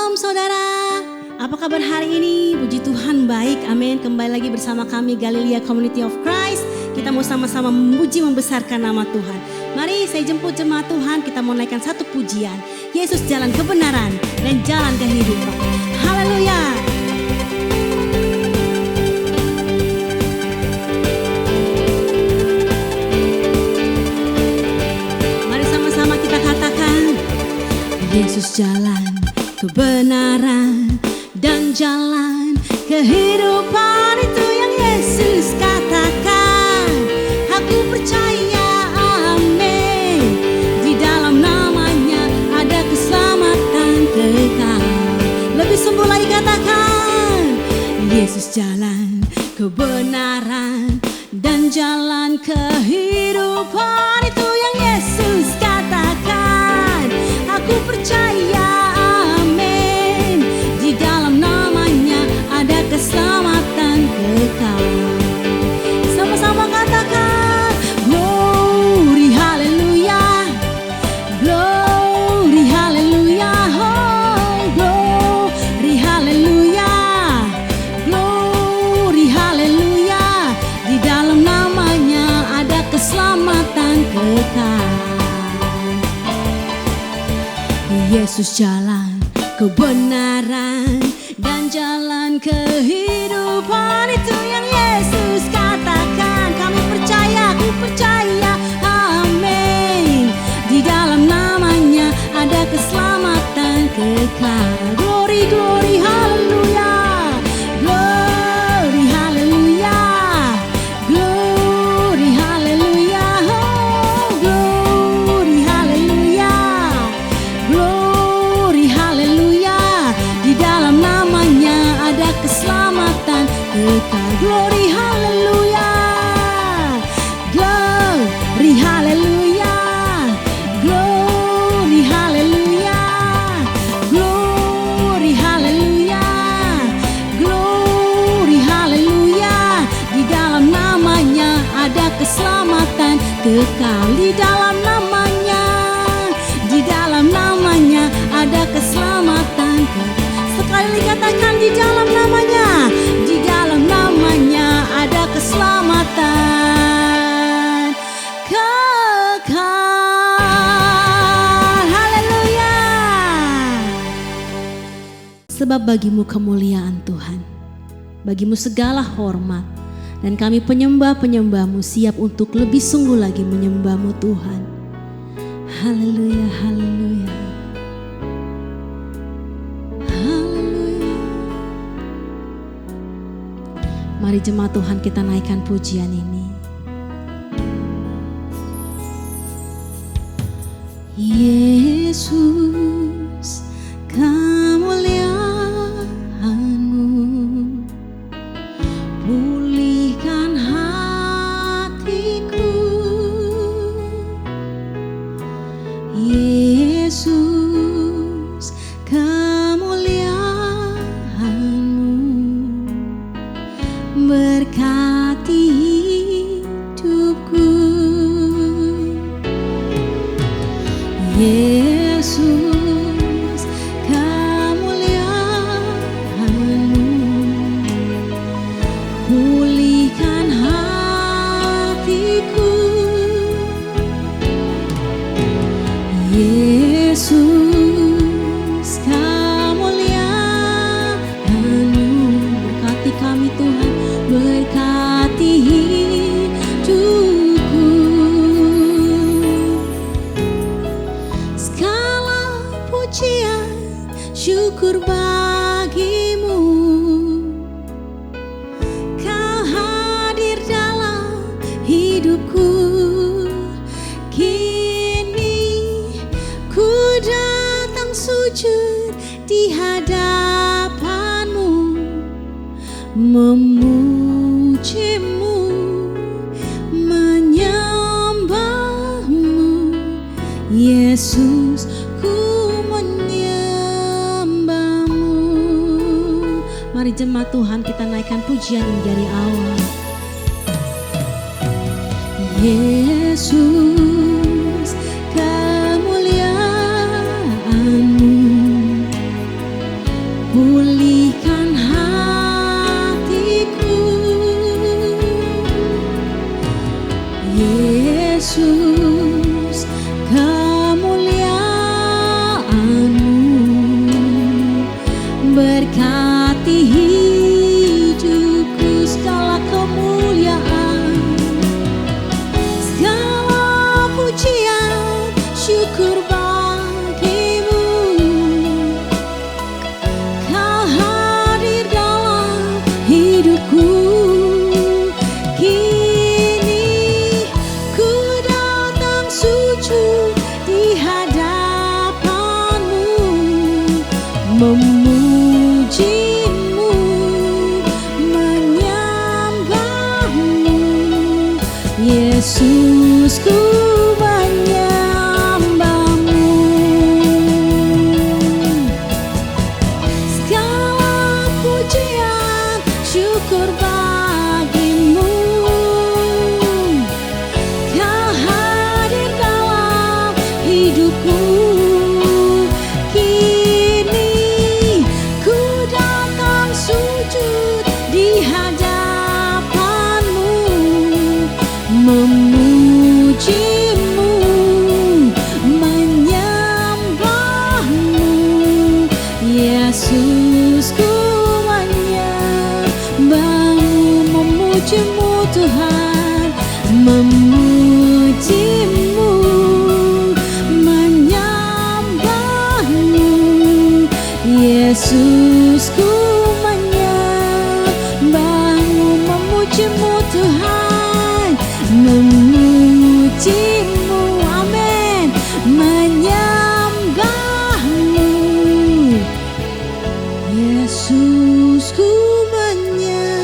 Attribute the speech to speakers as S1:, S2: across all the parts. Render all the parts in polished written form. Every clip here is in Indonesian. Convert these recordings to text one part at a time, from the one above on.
S1: Shalom saudara, apa kabar hari ini? Puji Tuhan baik, amin. Kembali lagi bersama kami Galilea Community of Christ. Kita mau sama-sama memuji membesarkan nama Tuhan. Mari saya jemput jemaat Tuhan, kita mau naikkan satu pujian. Yesus jalan kebenaran dan jalan kehidupan. Haleluya. Mari sama-sama kita katakan, Yesus jalan kebenaran dan jalan kehidupan, itu yang Yesus katakan. Aku percaya, amin. Di dalam namanya ada keselamatan kekal. Lebih sembuh lagi katakan, Yesus jalan kebenaran dan jalan kehidupan, itu yang Yesus katakan. Aku percaya, keselamatan kekal. Sama-sama katakan, glory haleluya, glory haleluya, oh glory haleluya, glory haleluya. Di dalam namanya ada keselamatan kekal. Yesus jalan kebenaran dan jalan kehidupan, itu yang Yesus katakan. Kami percaya, aku percaya, amin. Di dalam namanya ada keselamatan kekal. Glory, glory, haleluya, glory, haleluya, glory, haleluya, oh glory, haleluya, glory, haleluya. Di dalam namanya ada keselamatan kekal. Glory haleluya, glory haleluya, glory haleluya, glory haleluya, glory haleluya. Di dalam namanya ada keselamatan kekal. Di dalam namanya, di dalam namanya ada keselamatan kekal. Sekali katakan, di dalam namanya, di dalam namanya ada keselamatan kekal. Haleluya. Sebab bagimu kemuliaan Tuhan, bagimu segala hormat, dan kami penyembah-penyembahmu siap untuk lebih sungguh lagi menyembahmu Tuhan. Haleluya, haleluya. Mari jemaat Tuhan kita naikkan pujian ini. Yesus, kemuliaan-Mu pulihkan hatiku. Yesus, berkati hidupku. Yesus, kemuliaan-Mu pulihkan hatiku. Yesus, kemuliaan-Mu berkati kami Tuhan, berkati hidupku. Segala pujian syukur bagimu, Kau hadir dalam hidupku. Kini ku datang sujud di hadapan-Mu, memujimu, menyembahmu. Yesus, ku menyembahmu. Mari jemaat Tuhan kita naikkan pujian ini dari awal. Yesus, kemuliaan-Mu pulihkan hatiku. Yesus, kemuliaan-Mu berkati hidupku, segala kemuliaan, segala pujian, syukur bagimu. Kau hadir dalam hidupku. Kini ku datang sujud di hadapan-Mu, memuji-Mu, menyembah-Mu. Yesus, ku menyembah-Mu. Segala pujian, syukur bagimu. Kau hadir dalam hidupku. Kini ku datang sujud di hadapan-Mu, memuji-Mu, menyembah-Mu. Yesus, ku menyembah-Mu, memuji-Mu Tuhan, memuji-Mu, menyembah-Mu. Yesus, ku menyembah-Mu, memuji-Mu Tuhan, memuji-Mu, amin, menyembah-Mu. Yesus, ku menyembah-Mu.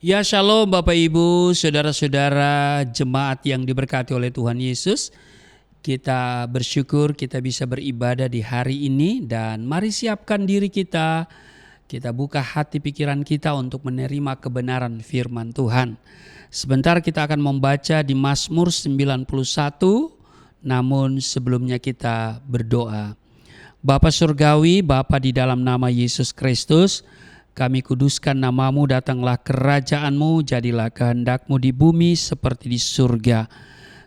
S2: Ya shalom Bapak Ibu, saudara-saudara jemaat yang diberkati oleh Tuhan Yesus. Kita bersyukur kita bisa beribadah di hari ini, dan mari siapkan diri kita. Kita buka hati pikiran kita untuk menerima kebenaran firman Tuhan. Sebentar kita akan membaca di Mazmur 91, namun sebelumnya kita berdoa. Bapa Surgawi, Bapa di dalam nama Yesus Kristus, kami kuduskan nama-Mu, datanglah kerajaan-Mu, jadilah kehendak-Mu di bumi seperti di surga.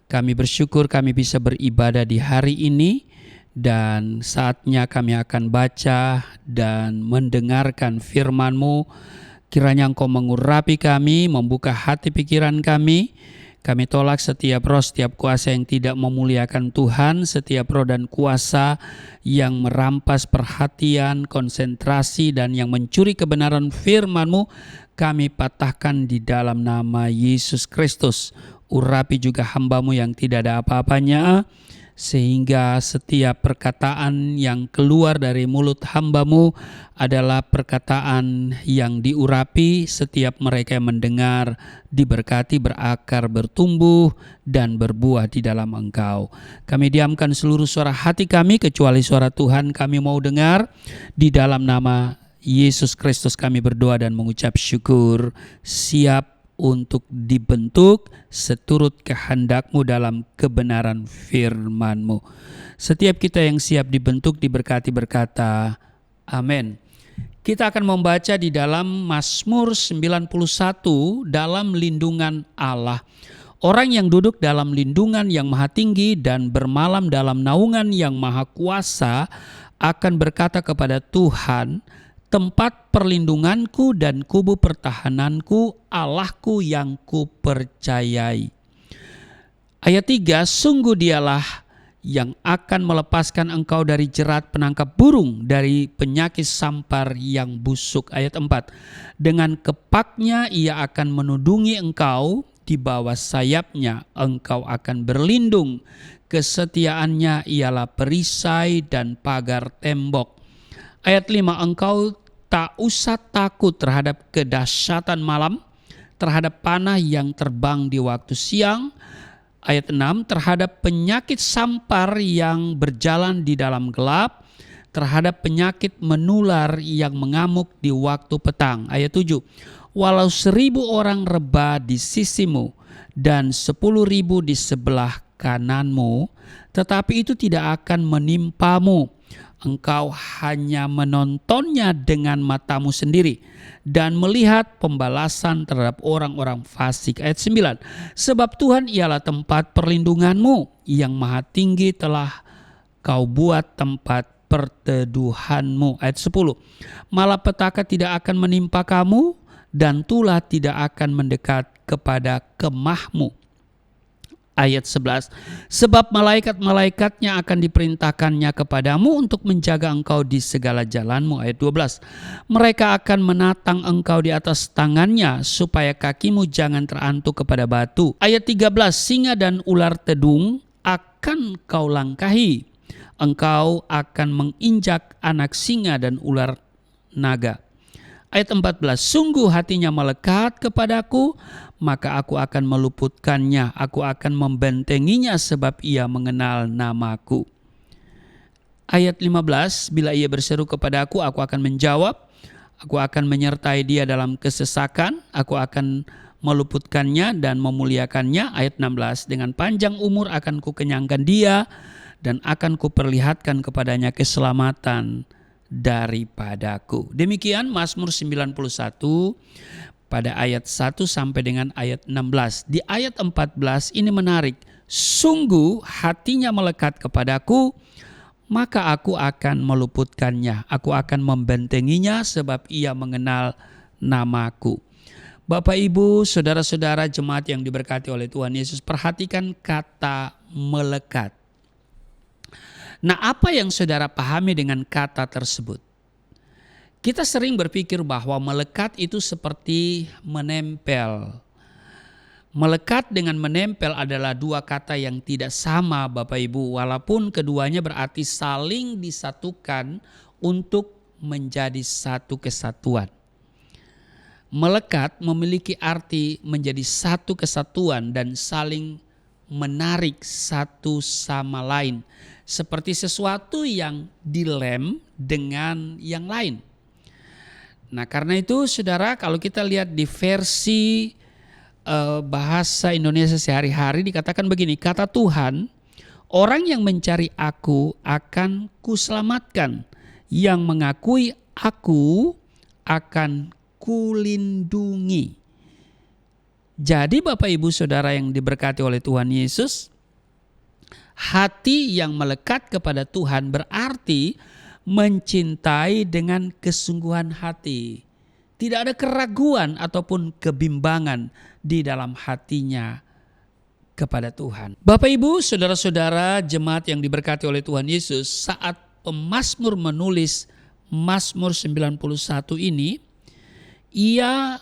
S2: Kami bersyukur kami bisa beribadah di hari ini, dan saatnya kami akan baca dan mendengarkan firman-Mu. Kiranya Engkau mengurapi kami, membuka hati pikiran kami. Kami tolak setiap roh, setiap kuasa yang tidak memuliakan Tuhan, setiap roh dan kuasa yang merampas perhatian, konsentrasi, dan yang mencuri kebenaran firman-Mu, kami patahkan di dalam nama Yesus Kristus. Urapi juga hamba-Mu yang tidak ada apa-apanya, sehingga setiap perkataan yang keluar dari mulut hamba-Mu adalah perkataan yang diurapi. Setiap mereka yang mendengar diberkati, berakar, bertumbuh, dan berbuah di dalam Engkau. Kami diamkan seluruh suara hati kami, kecuali suara Tuhan kami mau dengar. Di dalam nama Yesus Kristus kami berdoa dan mengucap syukur, siap untuk dibentuk seturut kehendak-Mu dalam kebenaran firman-Mu. Setiap kita yang siap dibentuk diberkati, berkata amin. Kita akan membaca di dalam Mazmur 91, dalam lindungan Allah. Orang yang duduk dalam lindungan yang maha tinggi dan bermalam dalam naungan yang maha kuasa akan berkata kepada Tuhan, tempat perlindunganku dan kubu pertahananku, Allahku yang kupercayai. Ayat 3, sungguh Dialah yang akan melepaskan engkau dari jerat penangkap burung, dari penyakit sampar yang busuk. Ayat 4, dengan kepaknya Ia akan menudungi engkau, di bawah sayapnya engkau akan berlindung. Kesetiaannya ialah perisai dan pagar tembok. Ayat 5, engkau tak usah takut terhadap kedahsyatan malam, terhadap panah yang terbang di waktu siang. Ayat 6, terhadap penyakit sampar yang berjalan di dalam gelap, terhadap penyakit menular yang mengamuk di waktu petang. Ayat 7, walau 1000 orang rebah di sisimu dan 10.000 di sebelah kananmu, tetapi itu tidak akan menimpamu. Engkau hanya menontonnya dengan matamu sendiri dan melihat pembalasan terhadap orang-orang fasik. Ayat 9. Sebab Tuhan ialah tempat perlindunganmu, yang maha tinggi telah kau buat tempat perteduhanmu. Ayat 10. Malapetaka tidak akan menimpa kamu dan tulah tidak akan mendekat kepada kemahmu. Ayat 11. Sebab malaikat-malaikatnya akan diperintahkannya kepadamu untuk menjaga engkau di segala jalanmu. Ayat 12. Mereka akan menatang engkau di atas tangannya supaya kakimu jangan terantuk kepada batu. Ayat 13. Singa dan ular tedung akan kau langkahi. Engkau akan menginjak anak singa dan ular naga. Ayat 14. Sungguh hatinya melekat kepadaku, maka aku akan meluputkannya. Aku akan membentenginya sebab ia mengenal namaku. Ayat 15. Bila ia berseru kepadaku, aku akan menjawab. Aku akan menyertai dia dalam kesesakan. Aku akan meluputkannya dan memuliakannya. Ayat 16. Dengan panjang umur akan kukenyangkan dia dan akan kuperlihatkan kepadanya keselamatan daripadaku. Demikian Mazmur 91 pada ayat 1 sampai dengan ayat 16. Di ayat 14 ini menarik. Sungguh hatinya melekat kepadaku, maka aku akan meluputkannya. Aku akan membentenginya sebab ia mengenal namaku. Bapak, Ibu, saudara-saudara jemaat yang diberkati oleh Tuhan Yesus, perhatikan kata melekat. Nah, apa yang saudara pahami dengan kata tersebut? Kita sering berpikir bahwa melekat itu seperti menempel. Melekat dengan menempel adalah dua kata yang tidak sama, Bapak Ibu, walaupun keduanya berarti saling disatukan untuk menjadi satu kesatuan. Melekat memiliki arti menjadi satu kesatuan dan saling menarik satu sama lain. Seperti sesuatu yang dilem dengan yang lain. Nah, karena itu saudara, kalau kita lihat di versi bahasa Indonesia sehari-hari dikatakan begini, kata Tuhan, orang yang mencari aku akan kuselamatkan, yang mengakui aku akan kulindungi. Jadi Bapak Ibu Saudara yang diberkati oleh Tuhan Yesus, hati yang melekat kepada Tuhan berarti mencintai dengan kesungguhan hati. Tidak ada keraguan ataupun kebimbangan di dalam hatinya kepada Tuhan. Bapak Ibu, saudara-saudara jemaat yang diberkati oleh Tuhan Yesus, saat pemazmur menulis Mazmur 91 ini, ia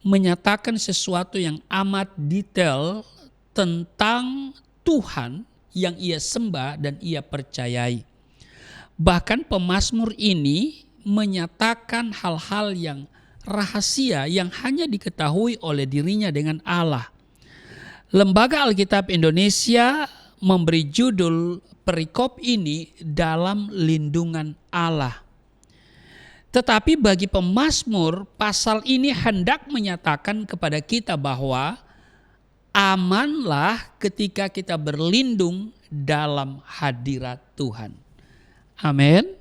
S2: menyatakan sesuatu yang amat detail tentang Tuhan yang ia sembah dan ia percayai. Bahkan pemazmur ini menyatakan hal-hal yang rahasia yang hanya diketahui oleh dirinya dengan Allah. Lembaga Alkitab Indonesia memberi judul perikop ini dalam lindungan Allah. Tetapi bagi pemazmur, pasal ini hendak menyatakan kepada kita bahwa amanlah ketika kita berlindung dalam hadirat Tuhan. Amin.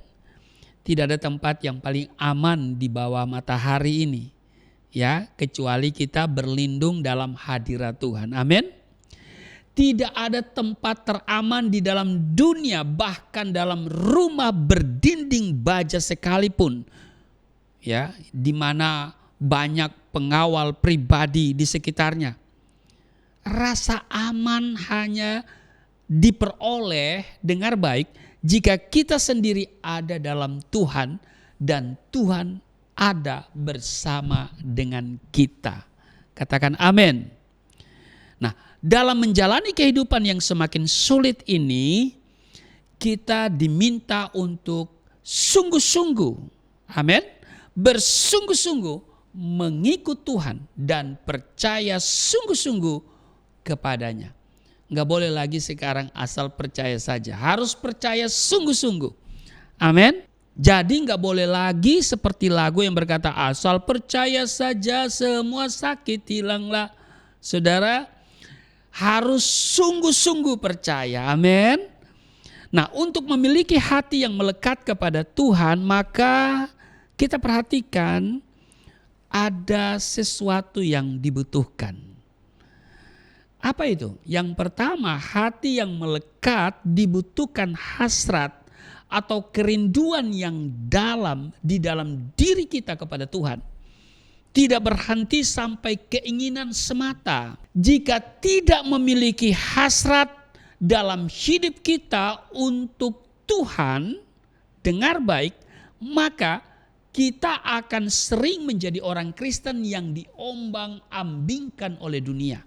S2: Tidak ada tempat yang paling aman di bawah matahari ini, ya, kecuali kita berlindung dalam hadirat Tuhan. Amin. Tidak ada tempat teraman di dalam dunia, bahkan dalam rumah berdinding baja sekalipun, ya, di mana banyak pengawal pribadi di sekitarnya. Rasa aman hanya diperoleh, dengar baik, jika kita sendiri ada dalam Tuhan dan Tuhan ada bersama dengan kita. Katakan amin. Nah, dalam menjalani kehidupan yang semakin sulit ini, kita diminta untuk sungguh-sungguh, amin, bersungguh-sungguh mengikut Tuhan dan percaya sungguh-sungguh kepadanya. Nggak boleh lagi sekarang asal percaya saja. Harus percaya sungguh-sungguh. Amin. Jadi nggak boleh lagi seperti lagu yang berkata asal percaya saja semua sakit hilanglah. Saudara harus sungguh-sungguh percaya. Amin. Nah, untuk memiliki hati yang melekat kepada Tuhan, maka kita perhatikan ada sesuatu yang dibutuhkan. Apa itu? Yang pertama, hati yang melekat dibutuhkan hasrat atau kerinduan yang dalam di dalam diri kita kepada Tuhan. Tidak berhenti sampai keinginan semata. Jika tidak memiliki hasrat dalam hidup kita untuk Tuhan, dengar baik, maka kita akan sering menjadi orang Kristen yang diombang-ambingkan oleh dunia.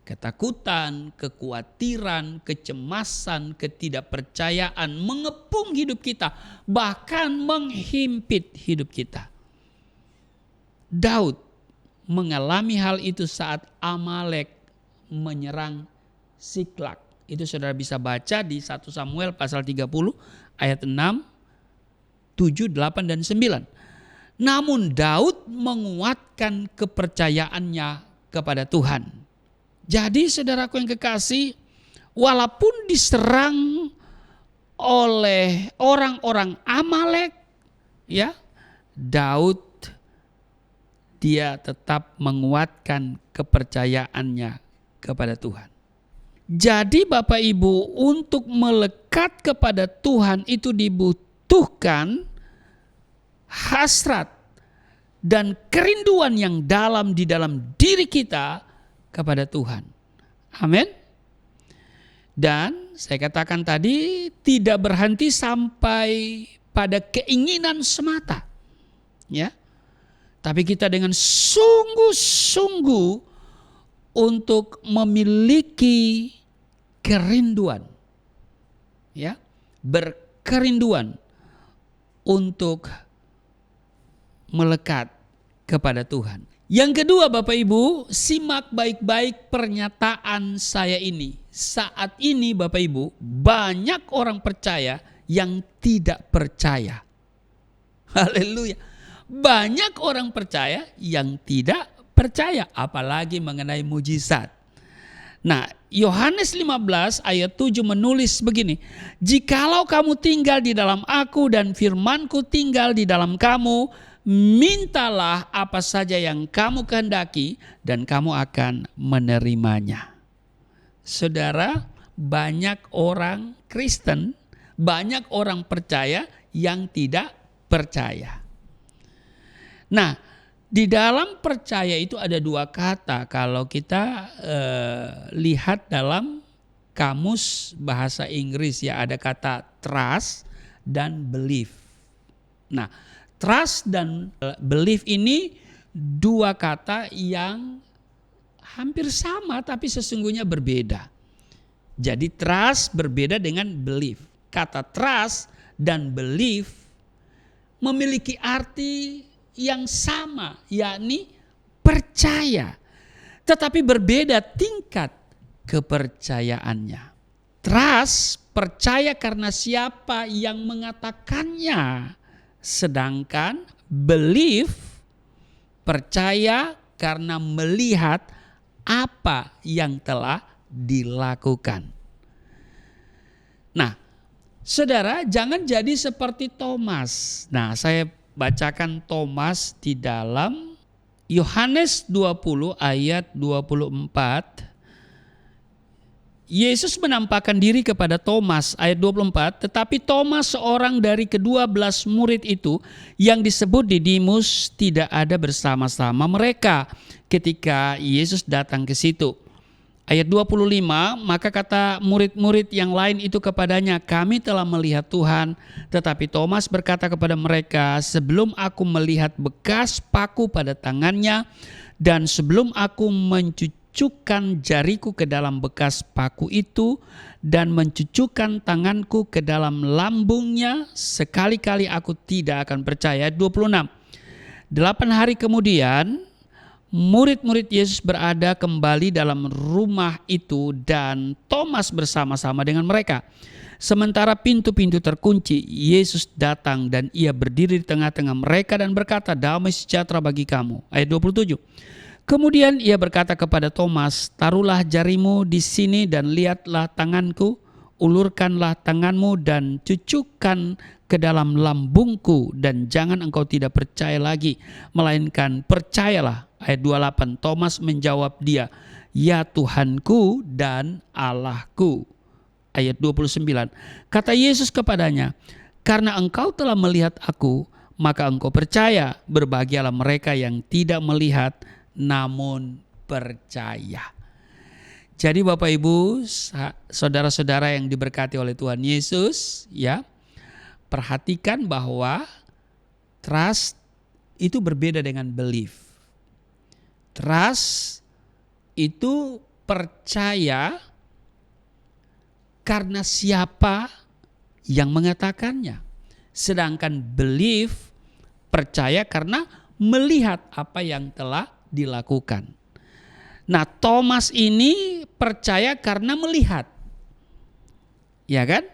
S2: Ketakutan, kekhawatiran, kecemasan, ketidakpercayaan mengepung hidup kita, bahkan menghimpit hidup kita. Daud mengalami hal itu saat Amalek menyerang Siklag. Itu saudara bisa baca di 1 Samuel pasal 30 ayat 6, 7, 8, dan 9. Namun Daud menguatkan kepercayaannya kepada Tuhan. Jadi saudaraku yang kekasih, walaupun diserang oleh orang-orang Amalek, ya, Daud dia tetap menguatkan kepercayaannya kepada Tuhan. Jadi Bapak Ibu, untuk melekat kepada Tuhan itu dibutuhkan hasrat dan kerinduan yang dalam di dalam diri kita kepada Tuhan. Amin. Dan saya katakan tadi, tidak berhenti sampai pada keinginan semata. Ya. Tapi kita dengan sungguh-sungguh untuk memiliki kerinduan. Ya, berkerinduan untuk melekat kepada Tuhan. Yang kedua Bapak Ibu, simak baik-baik pernyataan saya ini. Saat ini Bapak Ibu, banyak orang percaya yang tidak percaya. Haleluya. Banyak orang percaya yang tidak percaya, apalagi mengenai mujizat. Nah, Yohanes 15 ayat 7 menulis begini. Jikalau kamu tinggal di dalam aku dan firmanku tinggal di dalam kamu, mintalah apa saja yang kamu kehendaki dan kamu akan menerimanya. Saudara, banyak orang Kristen, banyak orang percaya yang tidak percaya. Nah, di dalam percaya itu ada dua kata. Kalau kita lihat dalam kamus bahasa Inggris, ya, ada kata trust dan belief. Nah, trust dan belief ini dua kata yang hampir sama tapi sesungguhnya berbeda. Jadi trust berbeda dengan belief. Kata trust dan belief memiliki arti yang sama, yakni percaya. Tetapi berbeda tingkat kepercayaannya. Trust percaya karena siapa yang mengatakannya. Sedangkan belief percaya karena melihat apa yang telah dilakukan. Nah, saudara, jangan jadi seperti Thomas. Nah, saya bacakan Thomas di dalam Yohanes 20 ayat 24. Yesus menampakkan diri kepada Thomas ayat 24, tetapi Thomas seorang dari ke-12 murid itu yang disebut Didimus tidak ada bersama-sama mereka ketika Yesus datang ke situ. Ayat 25, maka kata murid-murid yang lain itu kepadanya, kami telah melihat Tuhan. Tetapi Thomas berkata kepada mereka, sebelum aku melihat bekas paku pada tangannya dan sebelum aku mencucukkan jariku ke dalam bekas paku itu dan mencucukkan tanganku ke dalam lambungnya, sekali-kali aku tidak akan percaya. 26. 8 hari kemudian murid-murid Yesus berada kembali dalam rumah itu dan Thomas bersama-sama dengan mereka. Sementara pintu-pintu terkunci, Yesus datang dan ia berdiri di tengah-tengah mereka dan berkata, damai sejahtera bagi kamu. Ayat 27. Kemudian ia berkata kepada Thomas, taruhlah jarimu di sini dan lihatlah tanganku, ulurkanlah tanganmu dan cucukkan ke dalam lambungku, dan jangan engkau tidak percaya lagi, melainkan percayalah. Ayat 28, Thomas menjawab dia, ya Tuhanku dan Allahku. Ayat 29, kata Yesus kepadanya, karena engkau telah melihat aku, maka engkau percaya. Berbahagialah mereka yang tidak melihat namun percaya. Jadi Bapak Ibu, saudara-saudara yang diberkati oleh Tuhan Yesus, ya, perhatikan bahwa trust itu berbeda dengan belief. Trust itu percaya karena siapa yang mengatakannya. Sedangkan belief percaya karena melihat apa yang telah dilakukan. Nah, Thomas ini percaya karena melihat. Ya kan?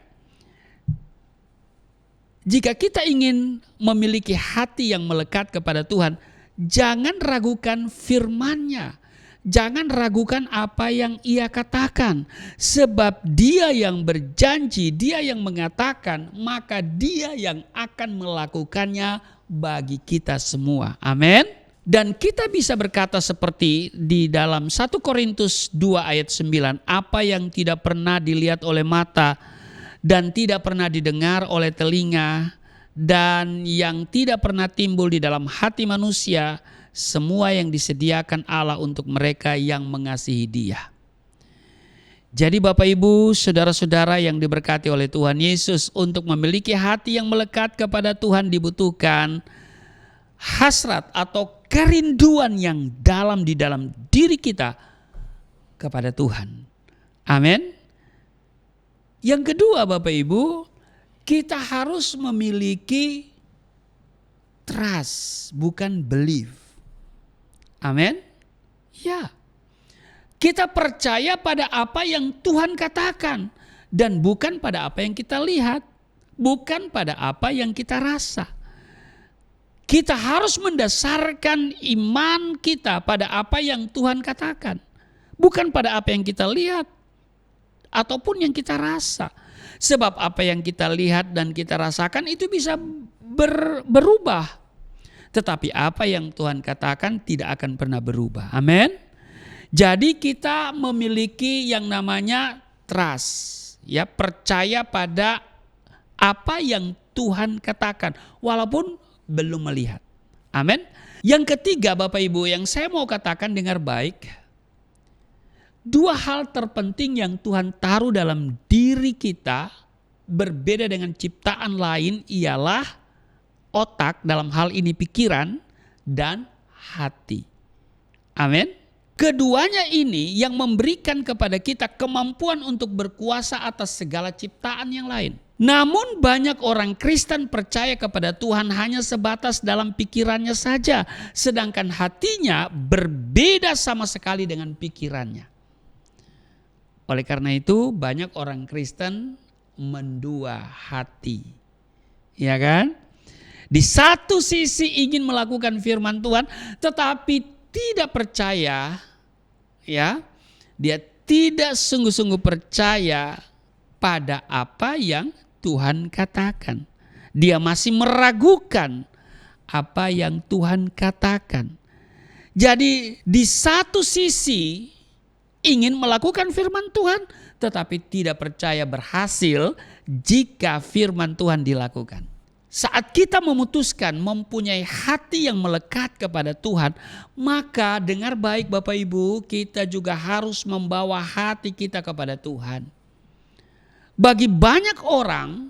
S2: Jika kita ingin memiliki hati yang melekat kepada Tuhan, jangan ragukan firman-Nya. Jangan ragukan apa yang Ia katakan. Sebab Dia yang berjanji, Dia yang mengatakan, maka Dia yang akan melakukannya bagi kita semua. Amin. Dan kita bisa berkata seperti di dalam 1 Korintus 2 ayat 9. Apa yang tidak pernah dilihat oleh mata dan tidak pernah didengar oleh telinga dan yang tidak pernah timbul di dalam hati manusia, semua yang disediakan Allah untuk mereka yang mengasihi Dia. Jadi Bapak Ibu, saudara-saudara yang diberkati oleh Tuhan Yesus, untuk memiliki hati yang melekat kepada Tuhan dibutuhkan hasrat atau kerinduan yang dalam di dalam diri kita kepada Tuhan. Amin. Yang kedua Bapak Ibu, kita harus memiliki trust, bukan belief. Amin. Ya. Kita percaya pada apa yang Tuhan katakan dan bukan pada apa yang kita lihat, bukan pada apa yang kita rasa. Kita harus mendasarkan iman kita pada apa yang Tuhan katakan, bukan pada apa yang kita lihat ataupun yang kita rasa. Sebab apa yang kita lihat dan kita rasakan itu bisa berubah. Tetapi apa yang Tuhan katakan tidak akan pernah berubah. Amin. Jadi kita memiliki yang namanya trust, ya, percaya pada apa yang Tuhan katakan walaupun belum melihat. Amin. Yang ketiga Bapak Ibu yang saya mau katakan, dengar baik. Dua hal terpenting yang Tuhan taruh dalam diri kita berbeda dengan ciptaan lain ialah otak, dalam hal ini pikiran, dan hati. Amin. Keduanya ini yang memberikan kepada kita kemampuan untuk berkuasa atas segala ciptaan yang lain. Namun banyak orang Kristen percaya kepada Tuhan hanya sebatas dalam pikirannya saja, sedangkan hatinya berbeda sama sekali dengan pikirannya. Oleh karena itu banyak orang Kristen mendua hati. Ya kan? Di satu sisi ingin melakukan firman Tuhan tetapi tidak percaya, ya. Dia tidak sungguh-sungguh percaya pada apa yang Tuhan katakan. Dia masih meragukan apa yang Tuhan katakan. Jadi di satu sisi ingin melakukan firman Tuhan tetapi tidak percaya berhasil jika firman Tuhan dilakukan. Saat kita memutuskan mempunyai hati yang melekat kepada Tuhan, maka dengar baik Bapak Ibu, kita juga harus membawa hati kita kepada Tuhan. Bagi banyak orang,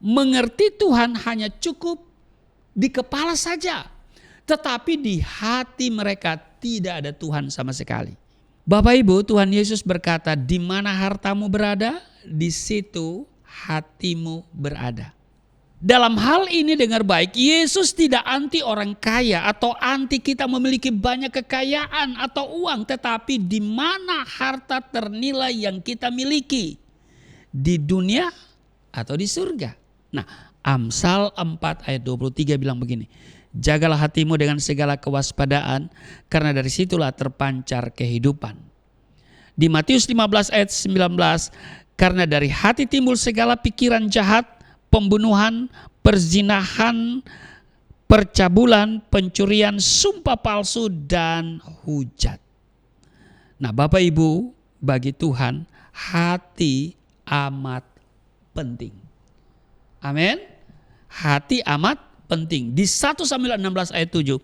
S2: mengerti Tuhan hanya cukup di kepala saja. Tetapi di hati mereka tidak ada Tuhan sama sekali. Bapak Ibu, Tuhan Yesus berkata, di mana hartamu berada, di situ hatimu berada. Dalam hal ini dengar baik, Yesus tidak anti orang kaya atau anti kita memiliki banyak kekayaan atau uang. Tetapi di mana harta ternilai yang kita miliki? Di dunia atau di surga? Nah, Amsal 4 ayat 23 bilang begini. Jagalah hatimu dengan segala kewaspadaan, karena dari situlah terpancar kehidupan. Di Matius 15 ayat 19, karena dari hati timbul segala pikiran jahat, pembunuhan, perzinahan, percabulan, pencurian, sumpah palsu, dan hujat. Nah, Bapak Ibu, bagi Tuhan hati amat penting. Amin. Hati amat penting. Di 1 Samuel 16 ayat 7.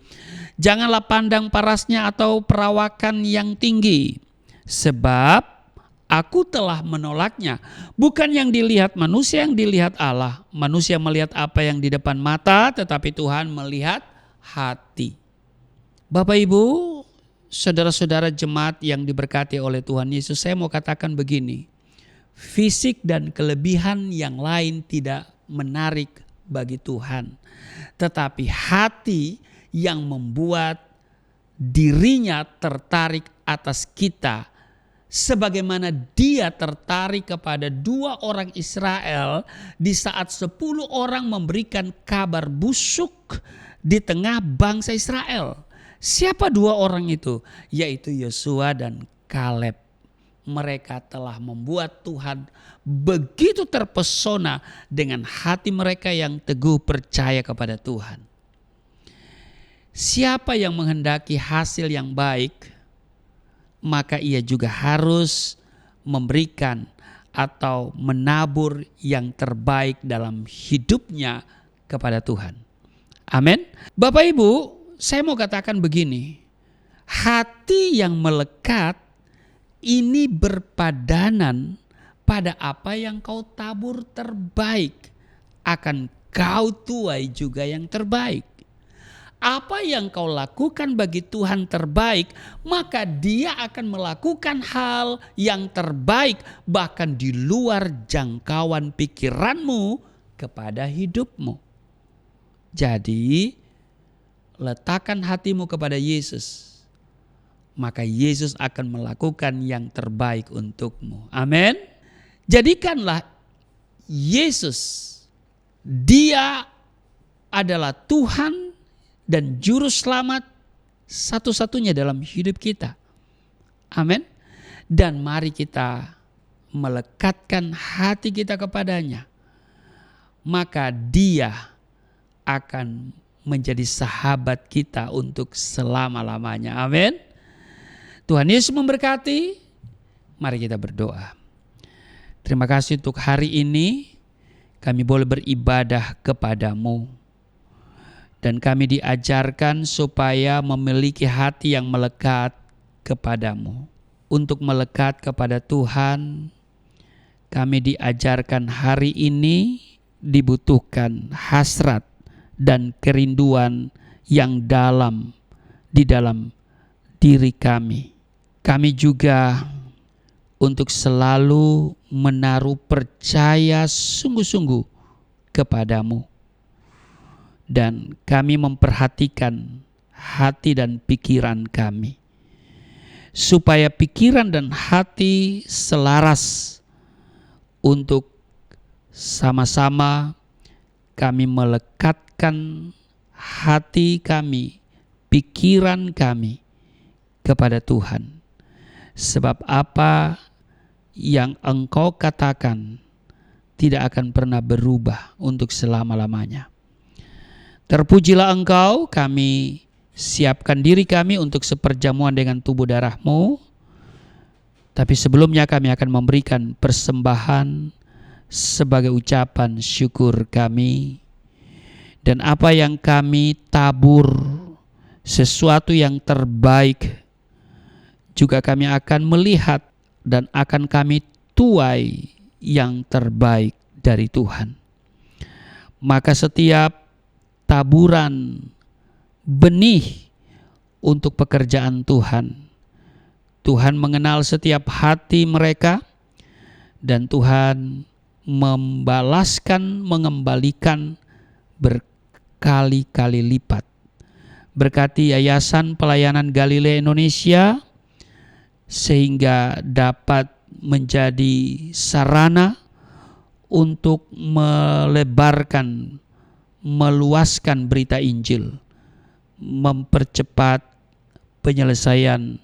S2: Janganlah pandang parasnya atau perawakan yang tinggi, sebab aku telah menolaknya. Bukan yang dilihat manusia, yang dilihat Allah. Manusia melihat apa yang di depan mata, tetapi Tuhan melihat hati. Bapak Ibu, saudara-saudara jemaat yang diberkati oleh Tuhan Yesus, saya mau katakan begini. Fisik dan kelebihan yang lain tidak menarik bagi Tuhan. Tetapi hati yang membuat dirinya tertarik atas kita. Sebagaimana dia tertarik kepada 2 orang Israel di saat 10 orang memberikan kabar busuk di tengah bangsa Israel. Siapa 2 orang itu? Yaitu Yosua dan Kaleb. Mereka telah membuat Tuhan begitu terpesona dengan hati mereka yang teguh percaya kepada Tuhan. Siapa yang menghendaki hasil yang baik, maka ia juga harus memberikan atau menabur yang terbaik dalam hidupnya kepada Tuhan. Amin. Bapak Ibu, saya mau katakan begini. Hati yang melekat ini berpadanan pada apa yang kau tabur terbaik. Akan kau tuai juga yang terbaik. Apa yang kau lakukan bagi Tuhan terbaik, maka Dia akan melakukan hal yang terbaik bahkan di luar jangkauan pikiranmu kepada hidupmu. Jadi, letakkan hatimu kepada Yesus, maka Yesus akan melakukan yang terbaik untukmu. Amin. Jadikanlah Yesus, Dia adalah Tuhan dan juru selamat satu-satunya dalam hidup kita. Amin. Dan mari kita melekatkan hati kita kepadanya. Maka Dia akan menjadi sahabat kita untuk selama-lamanya. Amin. Tuhan Yesus memberkati. Mari kita berdoa. Terima kasih untuk hari ini kami boleh beribadah kepadamu. Dan kami diajarkan supaya memiliki hati yang melekat kepadamu. Untuk melekat kepada Tuhan, kami diajarkan hari ini dibutuhkan hasrat dan kerinduan yang dalam di dalam diri kami. Kami juga untuk selalu menaruh percaya sungguh-sungguh kepadamu. Dan kami memperhatikan hati dan pikiran kami. Supaya pikiran dan hati selaras untuk sama-sama kami melekatkan hati kami, pikiran kami kepada Tuhan. Sebab apa yang Engkau katakan tidak akan pernah berubah untuk selama-lamanya. Terpujilah Engkau, kami siapkan diri kami untuk seperjamuan dengan tubuh darah-Mu. Tapi sebelumnya kami akan memberikan persembahan sebagai ucapan syukur kami. Dan apa yang kami tabur, sesuatu yang terbaik, juga kami akan melihat dan akan kami tuai yang terbaik dari Tuhan. Maka setiap taburan benih untuk pekerjaan Tuhan, Tuhan mengenal setiap hati mereka dan Tuhan mengembalikan berkali-kali lipat. Berkati Yayasan Pelayanan Galilea Indonesia sehingga dapat menjadi sarana untuk melebarkan, meluaskan berita Injil mempercepat penyelesaian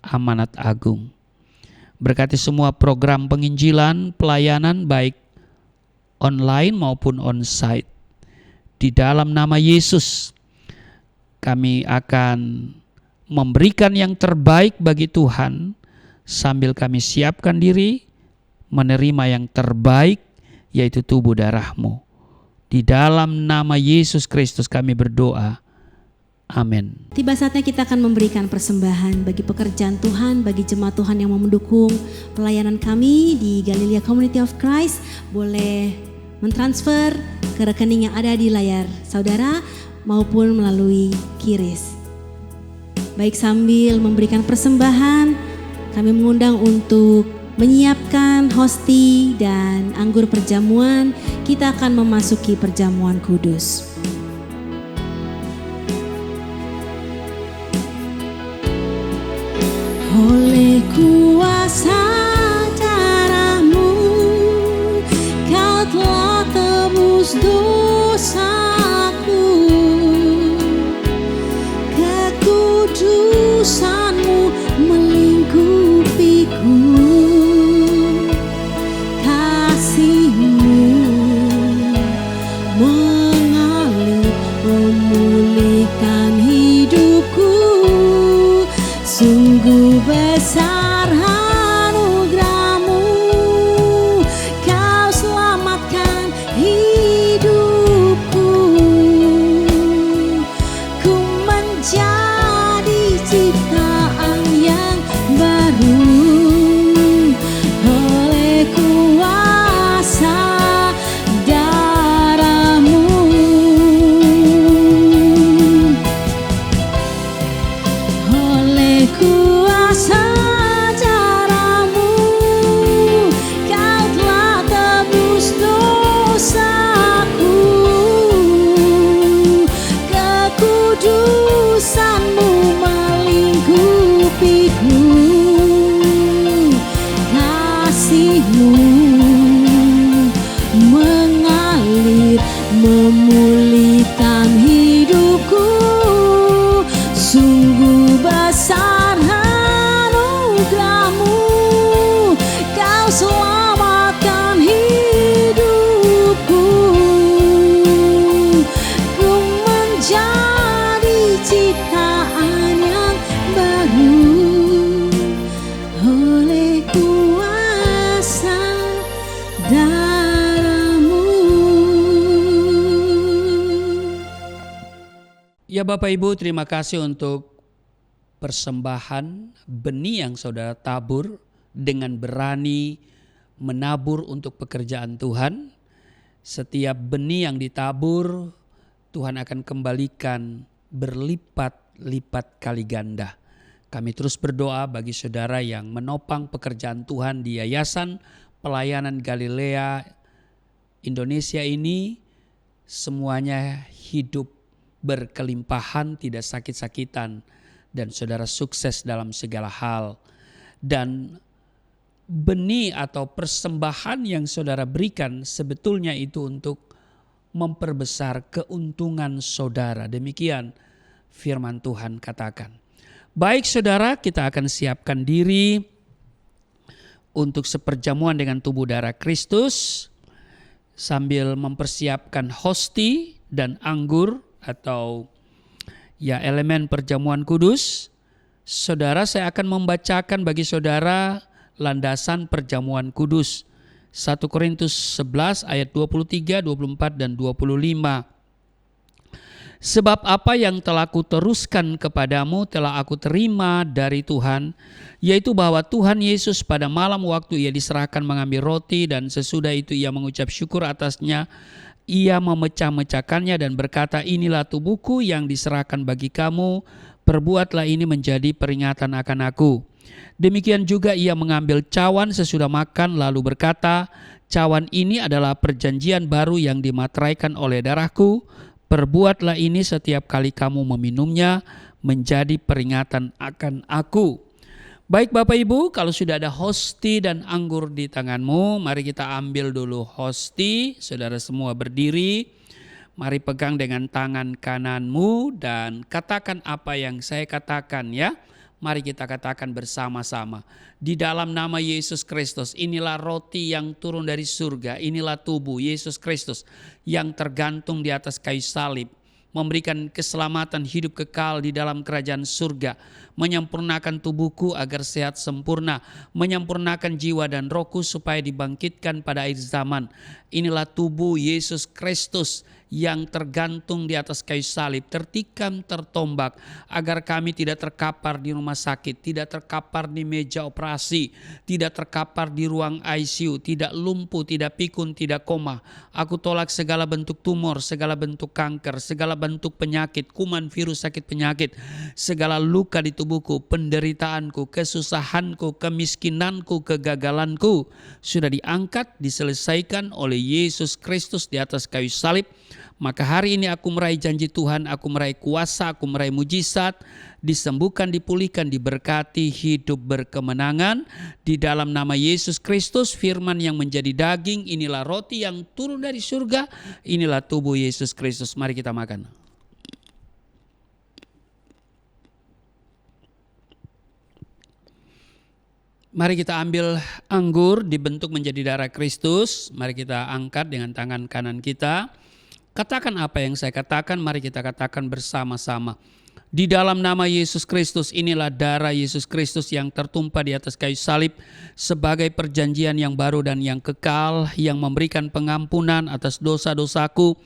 S2: amanat agung. Berkati semua program penginjilan, pelayanan baik online maupun onsite. Di dalam nama Yesus, kami akan memberikan yang terbaik bagi Tuhan sambil kami siapkan diri menerima yang terbaik, yaitu tubuh darah-Mu. Di dalam nama Yesus Kristus kami berdoa. Amin.
S1: Tiba saatnya kita akan memberikan persembahan bagi pekerjaan Tuhan, bagi jemaat Tuhan yang mau mendukung pelayanan kami di Galilea Community of Christ. Boleh mentransfer ke rekening yang ada di layar saudara maupun melalui QRIS. Baik, sambil memberikan persembahan, kami mengundang untuk menyiapkan hosti dan anggur perjamuan. Kita akan memasuki perjamuan kudus. Oleh kuasa darah-Mu, Kau telah tebus dosaku. Kekudusan-Mu melingkupiku. Kasih-Mu mengalir memulihkan hidupku. Sungguh besar anugerah-Mu, Kau selamatkan hidupku. Ku menjadi ciptaan yang baru oleh kuasa darah-Mu. Oleh kuasa darah-Mu, Kau telah tebus dosaku. Kekudusan-Mu melingkupiku. Kasih-Mu mengalir memulihkan hidupku. Sungguh besar anugerah-Mu, Kau selamatkan hidupku. Ku menjadi ciptaan yang baru oleh kuasa darah-Mu.
S2: Ya Bapak Ibu, terima kasih untuk persembahan benih yang saudara tabur dengan berani menabur untuk pekerjaan Tuhan. Setiap benih yang ditabur, Tuhan akan kembalikan berlipat-lipat kali ganda. Kami terus berdoa bagi saudara yang menopang pekerjaan Tuhan di Yayasan Pelayanan Galilea Indonesia ini, semuanya hidup berkelimpahan, tidak sakit-sakitan, dan saudara sukses dalam segala hal. Dan benih atau persembahan yang saudara berikan sebetulnya itu untuk memperbesar keuntungan saudara. Demikian firman Tuhan katakan. Baik saudara, kita akan siapkan diri untuk seperjamuan dengan tubuh darah Kristus sambil mempersiapkan hosti dan anggur atau ya elemen perjamuan kudus. Saudara, saya akan membacakan bagi saudara landasan perjamuan kudus. 1 Korintus 11 ayat 23, 24 dan 25. Sebab apa yang telah kuteruskan kepadamu telah aku terima dari Tuhan, yaitu bahwa Tuhan Yesus pada malam waktu ia diserahkan mengambil roti dan sesudah itu ia mengucap syukur atasnya, ia memecah-mecahkannya dan berkata, inilah tubuhku yang diserahkan bagi kamu, perbuatlah ini menjadi peringatan akan aku. Demikian juga ia mengambil cawan sesudah makan lalu berkata, cawan ini adalah perjanjian baru yang dimateraikan oleh darahku, perbuatlah ini setiap kali kamu meminumnya menjadi peringatan akan aku. Baik Bapak Ibu, kalau sudah ada hosti dan anggur di tanganmu, mari kita ambil dulu hosti. Saudara semua berdiri, Mari pegang dengan tangan kananmu dan katakan apa yang saya katakan ya. Mari kita katakan bersama-sama. Di dalam nama Yesus Kristus, inilah roti yang turun dari surga. Inilah tubuh Yesus Kristus yang tergantung di atas kayu salib. Memberikan keselamatan hidup kekal di dalam kerajaan surga. Menyempurnakan tubuhku agar sehat sempurna. Menyempurnakan jiwa dan rohku supaya dibangkitkan pada akhir zaman. Inilah tubuh Yesus Kristus yang tergantung di atas kayu salib, tertikam, tertombak, agar kami tidak terkapar di rumah sakit, tidak terkapar di meja operasi, tidak terkapar di ruang ICU, tidak lumpuh, tidak pikun, tidak koma. Aku tolak segala bentuk tumor, segala bentuk kanker, segala bentuk penyakit, kuman, virus, sakit penyakit, segala luka di tubuhku, penderitaanku, kesusahanku, kemiskinanku, kegagalanku sudah diangkat, diselesaikan oleh Yesus Kristus di atas kayu salib. Maka hari ini aku meraih janji Tuhan, aku meraih kuasa, aku meraih mujizat, disembuhkan, dipulihkan, diberkati, hidup berkemenangan. Di dalam nama Yesus Kristus, firman yang menjadi daging, inilah roti yang turun dari surga, inilah tubuh Yesus Kristus. Mari kita makan. Mari kita ambil anggur dibentuk menjadi darah Kristus. Mari kita angkat dengan tangan kanan kita. Katakan apa yang saya katakan, mari kita katakan bersama-sama. Di dalam nama Yesus Kristus, inilah darah Yesus Kristus yang tertumpah di atas kayu salib sebagai perjanjian yang baru dan yang kekal, yang memberikan pengampunan atas dosa-dosaku,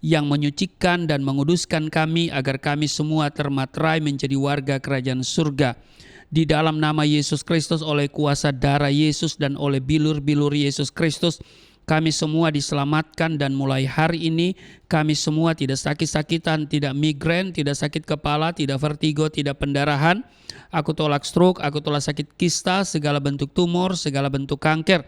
S2: yang menyucikan dan menguduskan kami agar kami semua termaterai menjadi warga kerajaan surga. Di dalam nama Yesus Kristus, oleh kuasa darah Yesus dan oleh bilur-bilur Yesus Kristus, kami semua diselamatkan dan mulai hari ini kami semua tidak sakit-sakitan, tidak migrain, tidak sakit kepala, tidak vertigo, tidak pendarahan. Aku tolak stroke, aku tolak sakit kista, segala bentuk tumor, segala bentuk kanker.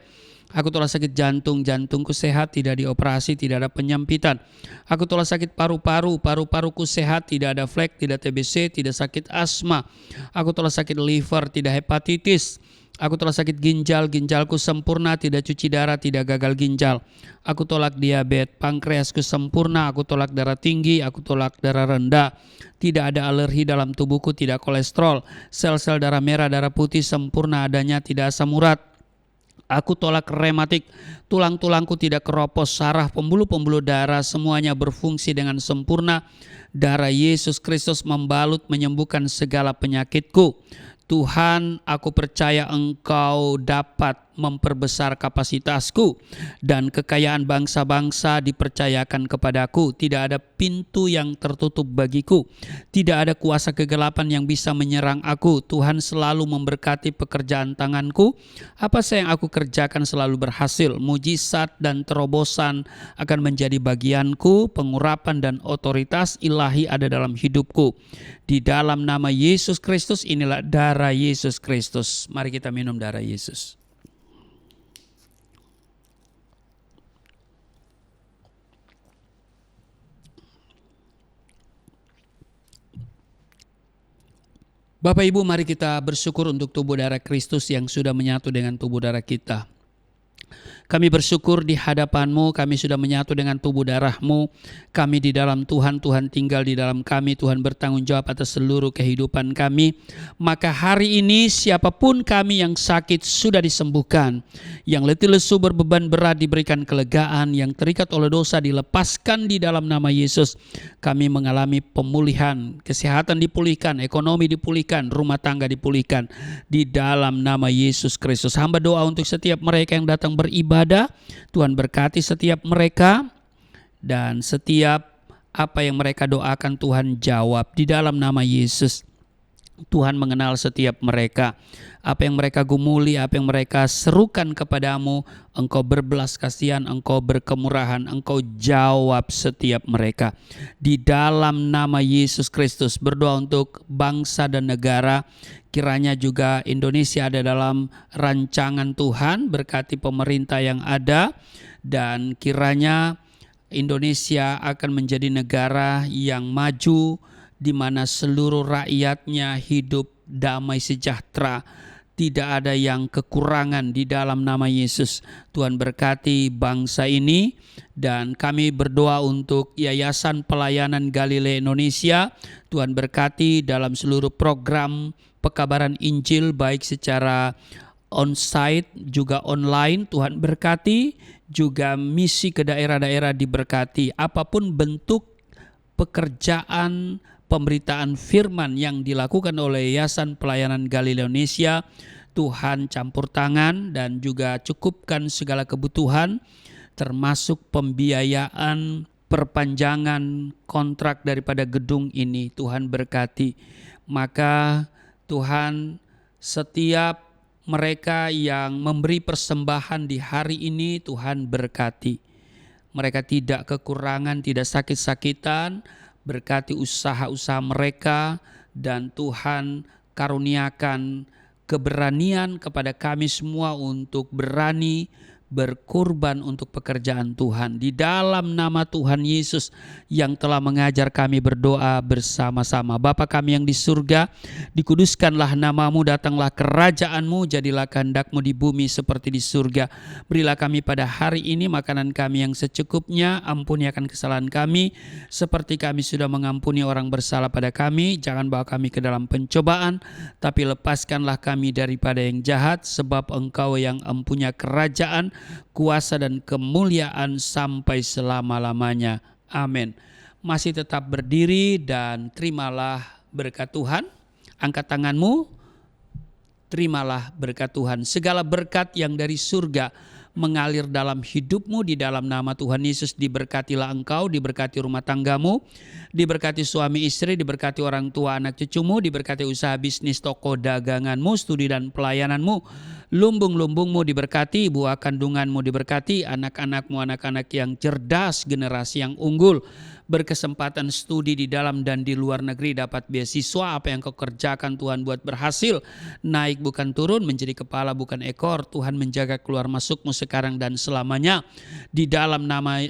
S2: Aku tolak sakit jantung, jantungku sehat, tidak dioperasi, tidak ada penyempitan. Aku tolak sakit paru-paru, paru-paruku sehat, tidak ada flek, tidak TBC, tidak sakit asma. Aku tolak sakit liver, tidak hepatitis. Aku tolak sakit ginjal, ginjalku sempurna, tidak cuci darah, tidak gagal ginjal. Aku tolak diabetes, pankreasku sempurna, aku tolak darah tinggi, aku tolak darah rendah. Tidak ada alergi dalam tubuhku, tidak kolesterol. Sel-sel darah merah, darah putih sempurna adanya, tidak asam urat. Aku tolak rematik, tulang-tulangku tidak keropos, saraf, pembuluh-pembuluh darah semuanya berfungsi dengan sempurna. Darah Yesus Kristus membalut menyembuhkan segala penyakitku. Tuhan, aku percaya Engkau dapat memperbesar kapasitasku dan kekayaan bangsa-bangsa dipercayakan kepadaku. Tidak ada pintu yang tertutup bagiku. Tidak ada kuasa kegelapan yang bisa menyerang aku. Tuhan selalu memberkati pekerjaan tanganku. Apa saja yang aku kerjakan selalu berhasil. Mujizat dan terobosan akan menjadi bagianku. Pengurapan dan otoritas ilahi ada dalam hidupku. Di dalam nama Yesus Kristus, inilah darah Yesus Kristus. Mari kita minum darah Yesus. Bapak Ibu, mari kita bersyukur untuk tubuh darah Kristus yang sudah menyatu dengan tubuh darah kita. Kami bersyukur di hadapan-Mu, kami sudah menyatu dengan tubuh darah-Mu. Kami di dalam Tuhan, Tuhan tinggal di dalam kami, Tuhan bertanggung jawab atas seluruh kehidupan kami. Maka hari ini siapapun kami yang sakit sudah disembuhkan. Yang letih lesu berbeban berat diberikan kelegaan, yang terikat oleh dosa dilepaskan di dalam nama Yesus. Kami mengalami pemulihan, kesehatan dipulihkan, ekonomi dipulihkan, rumah tangga dipulihkan di dalam nama Yesus Kristus. Hamba doa untuk setiap mereka yang datang beribadah. Tuhan berkati setiap mereka dan setiap apa yang mereka doakan Tuhan jawab di dalam nama Yesus. Tuhan mengenal setiap mereka. Apa yang mereka gumuli, apa yang mereka serukan kepadamu, Engkau berbelas kasihan, Engkau berkemurahan, Engkau jawab setiap mereka. Di dalam nama Yesus Kristus berdoa untuk bangsa dan negara. Kiranya juga Indonesia ada dalam rancangan Tuhan, berkati pemerintah yang ada, dan kiranya Indonesia akan menjadi negara yang maju, di mana seluruh rakyatnya hidup damai sejahtera tidak ada yang kekurangan di dalam nama Yesus. Tuhan berkati bangsa ini, dan kami berdoa untuk Yayasan Pelayanan Galilea Indonesia. Tuhan berkati dalam seluruh program pekabaran Injil, baik secara on-site juga online. Tuhan berkati juga misi ke daerah-daerah diberkati. Apapun bentuk pekerjaan pemberitaan firman yang dilakukan oleh Yayasan Pelayanan Galilea Indonesia, Tuhan campur tangan dan juga cukupkan segala kebutuhan, termasuk pembiayaan perpanjangan kontrak daripada gedung ini. Tuhan berkati. Maka Tuhan, setiap mereka yang memberi persembahan di hari ini, Tuhan berkati. Mereka tidak kekurangan, tidak sakit-sakitan. Berkati usaha-usaha mereka, dan Tuhan karuniakan keberanian kepada kami semua untuk berani berkorban untuk pekerjaan Tuhan. Di dalam nama Tuhan Yesus yang telah mengajar kami berdoa bersama-sama. Bapa kami yang di surga, dikuduskanlah namamu, datanglah kerajaanmu, jadilah kehendak-mu di bumi seperti di surga. Berilah kami pada hari ini makanan kami yang secukupnya, ampuni akan kesalahan kami seperti kami sudah mengampuni orang bersalah pada kami. Jangan bawa kami ke dalam pencobaan, tapi lepaskanlah kami daripada yang jahat, sebab Engkau yang mempunyai kerajaan, kuasa dan kemuliaan sampai selama-lamanya. Amin. Masih tetap berdiri dan terimalah berkat Tuhan. Angkat tanganmu, terimalah berkat Tuhan. Segala berkat yang dari surga mengalir dalam hidupmu di dalam nama Tuhan Yesus. Diberkatilah engkau, diberkati rumah tanggamu, diberkati suami istri, diberkati orang tua anak cucumu, diberkati usaha bisnis toko daganganmu, studi dan pelayananmu. Lumbung-lumbungmu diberkati, buah kandunganmu diberkati, anak-anakmu anak-anak yang cerdas, generasi yang unggul, berkesempatan studi di dalam dan di luar negeri, dapat beasiswa. Apa yang kau kerjakan Tuhan buat berhasil, naik bukan turun, menjadi kepala bukan ekor. Tuhan menjaga keluar masukmu sekarang dan selamanya. Di dalam nama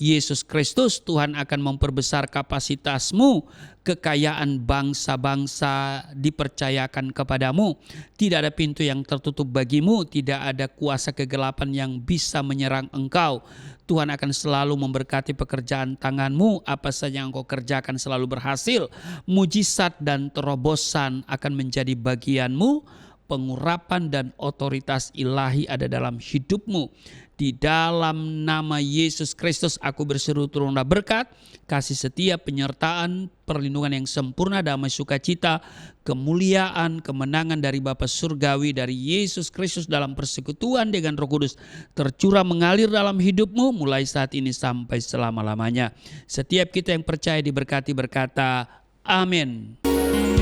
S2: Yesus Kristus, Tuhan akan memperbesar kapasitasmu. Kekayaan bangsa-bangsa dipercayakan kepadamu. Tidak ada pintu yang tertutup bagimu, tidak ada kuasa kegelapan yang bisa menyerang engkau. Tuhan akan selalu memberkati pekerjaan tanganmu, apa saja yang kau kerjakan selalu berhasil. Mujizat dan terobosan akan menjadi bagianmu. Pengurapan dan otoritas ilahi ada dalam hidupmu. Di dalam nama Yesus Kristus aku berseru turunlah berkat, kasih setia, penyertaan, perlindungan yang sempurna, damai sukacita, kemuliaan, kemenangan dari Bapa Surgawi, dari Yesus Kristus dalam persekutuan dengan Roh Kudus tercurah mengalir dalam hidupmu mulai saat ini sampai selama-lamanya. Setiap kita yang percaya diberkati berkata amin.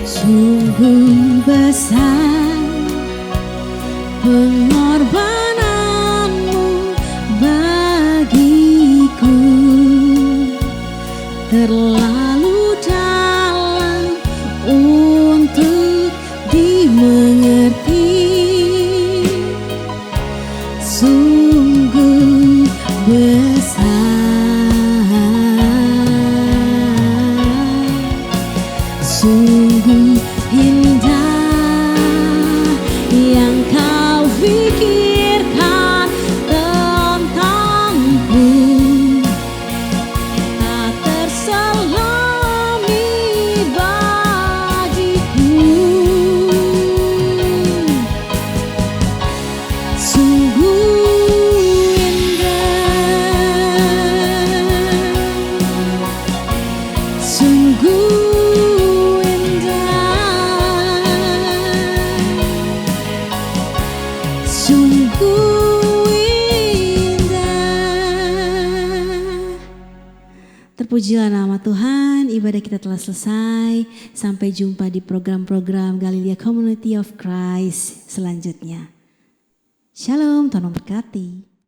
S1: Sungguh besar pengorbananmu bagiku, terlalu dalam untuk dimengerti. Sungguh besar, sungguh indah yang kau pikirkan tentangku, tak terselami bagiku. Sungguh indah, sungguh indah, sungguh indah. Terpujilah nama Tuhan, ibadah kita telah selesai. Sampai jumpa di program-program Galilea Community of Christ selanjutnya. Shalom, Tuhan memberkati.